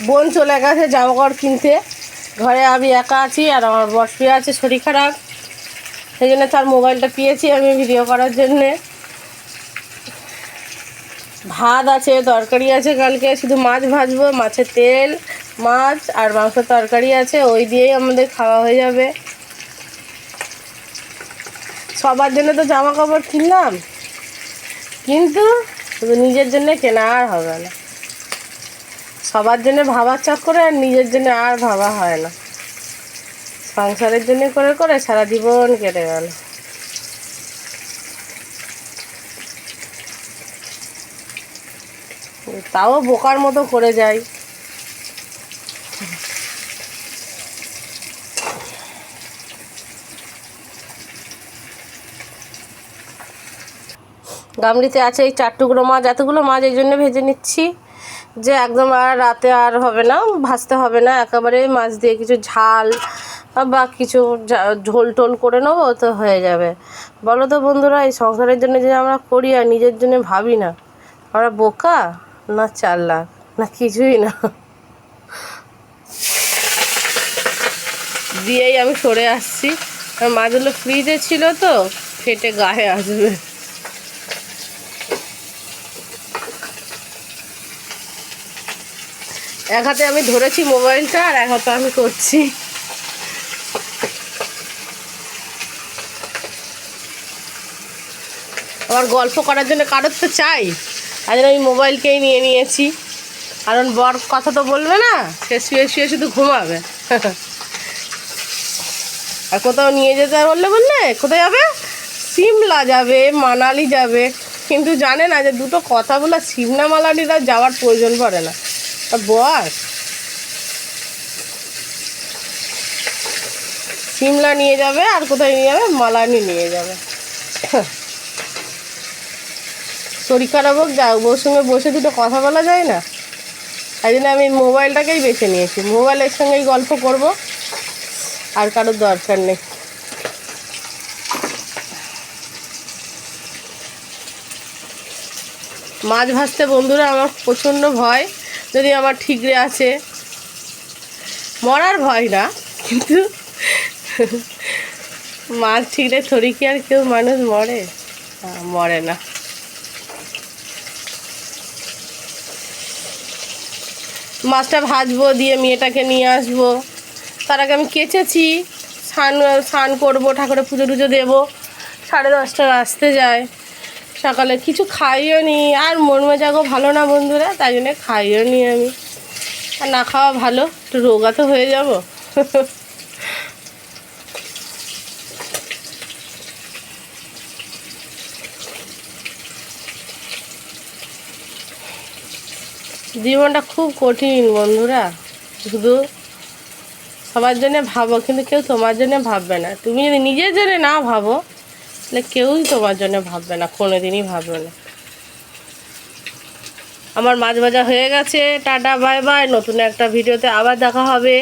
বোন চলে গেছে জামাকাপড় কিনতে, ঘরে আমি একা আছি আর আমার বর শুয়ে আছে, শরীর খারাপ, সেই জন্য তার মোবাইলটা পেয়েছি আমি ভিডিও করার জন্যে। ভাত আছে, তরকারি আছে, কালকে শুধু মাছ ভাজবো, মাছের তেল, মাছ আর মাংসের তরকারি আছে, ওই দিয়েই আমাদের খাওয়া হয়ে যাবে। সবার জন্য তো জামা কাপড় কিনলাম, কিন্তু শুধু নিজের জন্য কেনা আর হবে না। সবার জন্য ভাবার চক্করে আর নিজের জন্য আর ভাবা হয় না। সংসারের জন্য করে করে সারা জীবন কেটে গেল। তাও বোকার মতো করে যাই। গামলিতে আছে এই 4 টুকরো মাছ, এতগুলো মাছ এই জন্য ভেজে নিচ্ছি যে একদম আর রাতে আর হবে না, ভাজতে হবে না, একেবারে মাছ দিয়ে কিছু ঝাল বা কিছু ঝোল টোল করে নেবো তো হয়ে যাবে। বলো তো বন্ধুরা, এই সংসারের জন্য যে আমরা করি আর নিজের জন্য ভাবি না, আমরা বোকা না চালাক না কিছুই না। দিয়েই আমি সরে আসছি, মাছগুলো ফ্রিজে ছিল তো ফেটে গায়ে আসবে। এক হাতে আমি ধরেছি মোবাইলটা আর এক হাতে আমি করছি। আমার গল্প করার জন্য কারোর তো চাই, তাই জন্য আমি মোবাইলকেই নিয়ে নিয়েছি, কারণ বর কথা তো বলবে না, সে শুয়ে শুয়ে শুধু ঘুমাবে। আর কোথাও নিয়ে যেতে বললে কোথায় যাবে? সিমলা যাবে, মানালি যাবে, কিন্তু জানে না যে দুটো কথা বলা সিমলা মানালিরা যাওয়ার প্রয়োজন পড়ে না। বস সিমলা নিয়ে যাবে আর কোথায় নিয়ে যাবে? মানালি নিয়ে যাবে। শরীর খারাপ হোক যাও, বউর সঙ্গে বসে দুটো কথা বলা যায় না? তাই জন্য আমি মোবাইলটাকেই বেছে নিয়েছি, মোবাইলের সঙ্গেই গল্প করব, আর কারোর দরকার নেই। মাছ ভাজতে বন্ধুরা আমার প্রচণ্ড ভয়, যদি আমার ঠিকরে আছে, মরার ভয় না, কিন্তু মাছ ঠিকরে থরি কি আর কেউ মানুষ মরে? মরে না। মাছটা ভাজবো, দিয়ে মেয়েটাকে নিয়ে আসবো, তার আগে আমি কেচেছি, স্নান করবো, ঠাকুরের পুজো টুজো দেবো, 10:30 আসতে যায়। সকালে কিছু খাইও নি, আর মন মেজাগও ভালো না বন্ধুরা, তাই জন্য খাইও নি আমি, আর না খাওয়া ভালো, একটু রোগা তো হয়ে যাব। জীবনটা খুব কঠিন বন্ধুরা, শুধু সবার জন্য ভাবো, কিন্তু কেউ তোমার জন্য ভাববে না। তুমি যদি নিজের জন্য না ভাবো তাহলে কেউই তোমার জন্য ভাববে না, কোনো দিনই ভাববে না। আমার মাছ ভাজা হয়ে গেছে, টাটা বাই বাই, নতুন একটা ভিডিওতে আবার দেখা হবে।